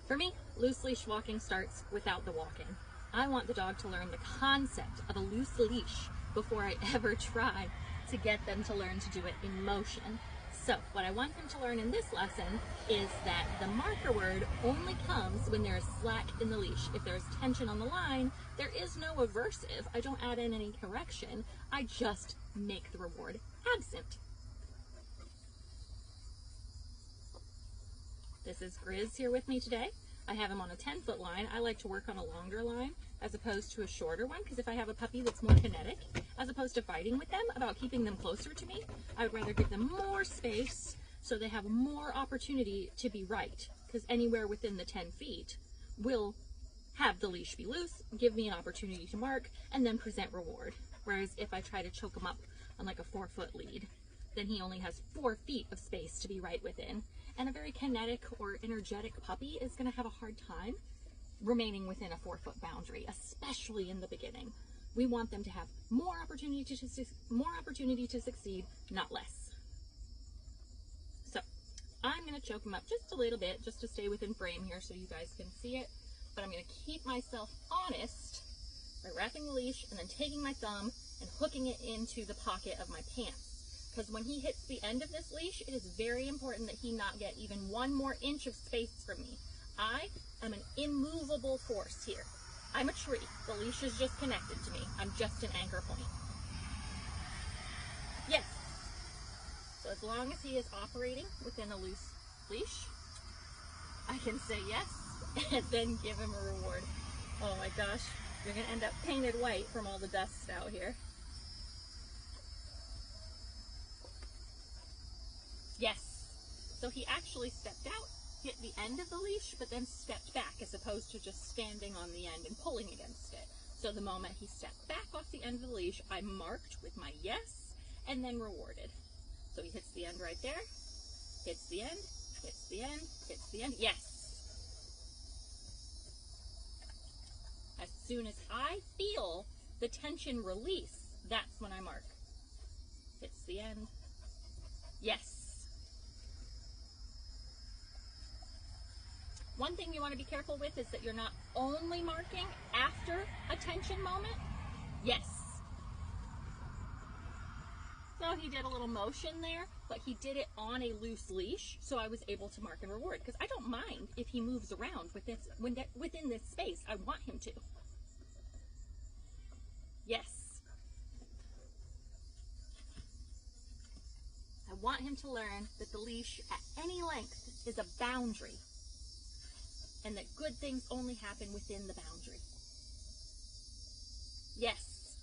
For me, loose leash walking starts without the walking. I want the dog to learn the concept of a loose leash before I ever try to get them to learn to do it in motion. So what I want them to learn in this lesson is that the marker word only comes when there is slack in the leash. If there is tension on the line, there is no aversive. I don't add in any correction. I just make the reward absent. This is Grizz here with me today. I have him on a 10-foot line. I like to work on a longer line as opposed to a shorter one, because if I have a puppy that's more kinetic, as opposed to fighting with them about keeping them closer to me, I would rather give them more space so they have more opportunity to be right, because anywhere within the 10 feet will have the leash be loose, give me an opportunity to mark, and then present reward. Whereas if I try to choke him up on like a 4-foot lead, then he only has 4 feet of space to be right within. And a very kinetic or energetic puppy is going to have a hard time remaining within a 4-foot boundary, especially in the beginning. We want them to have more opportunity to succeed, not less. So I'm going to choke him up just a little bit, just to stay within frame here so you guys can see it. But I'm going to keep myself honest by wrapping the leash and then taking my thumb and hooking it into the pocket of my pants. Because when he hits the end of this leash, it is very important that he not get even 1 more inch of space from me. I am an immovable force here. I'm a tree. The leash is just connected to me. I'm just an anchor point. Yes. So as long as he is operating within a loose leash, I can say yes and then give him a reward. Oh my gosh, you're going to end up painted white from all the dust out here. Yes. So he actually stepped out, hit the end of the leash, but then stepped back as opposed to just standing on the end and pulling against it. So the moment he stepped back off the end of the leash, I marked with my yes and then rewarded. So he hits the end right there, hits the end, hits the end, hits the end. Yes. As soon as I feel the tension release, that's when I mark. Hits the end. Yes. One thing you want to be careful with is that you're not only marking after a tension moment. Yes. So he did a little motion there, but he did it on a loose leash, so I was able to mark and reward, because I don't mind if he moves around within this space. I want him to. Yes. I want him to learn that the leash at any length is a boundary, and that good things only happen within the boundary. Yes.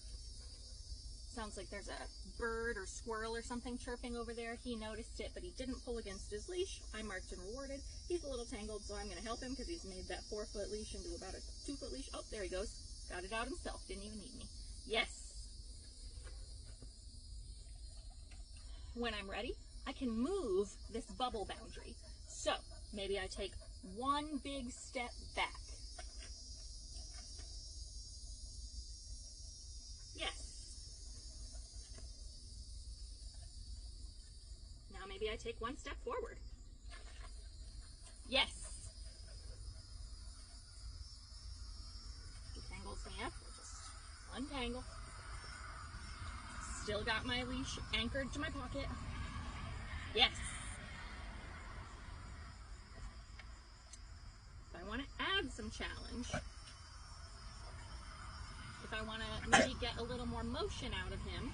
Sounds like there's a bird or squirrel or something chirping over there. He noticed it, but he didn't pull against his leash. I marked and rewarded. He's a little tangled, so I'm going to help him because he's made that 4-foot leash into about a 2-foot leash. Oh, there he goes. Got it out himself. Didn't even need me. Yes. When I'm ready, I can move this bubble boundary. So maybe I take 1 big step back. Yes. Now maybe I take 1 step forward. Yes. He tangles me up. Just untangle. Still got my leash anchored to my pocket. Yes. If I want to add some challenge, if I want to maybe get a little more motion out of him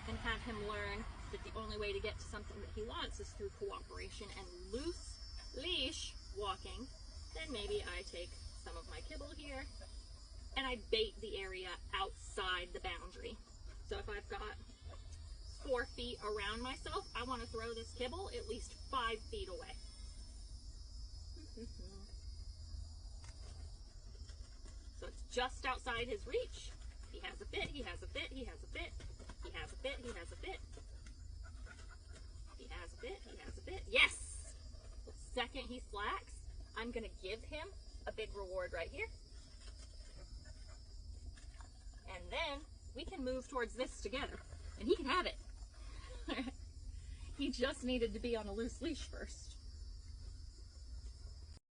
and have him learn that the only way to get to something that he wants is through cooperation and loose leash walking, then maybe I take some of my kibble here and I bait the area outside the boundary. So if I've got 4 feet around myself, I want to throw this kibble at least 5 feet away. So it's just outside his reach. He has a fit, he has a fit, he has a fit, he has a fit, he has a fit. He has a fit, he has a fit. Yes! The second he slacks, I'm going to give him a big reward right here. And then we can move towards this together. And he can have it. He just needed to be on a loose leash first.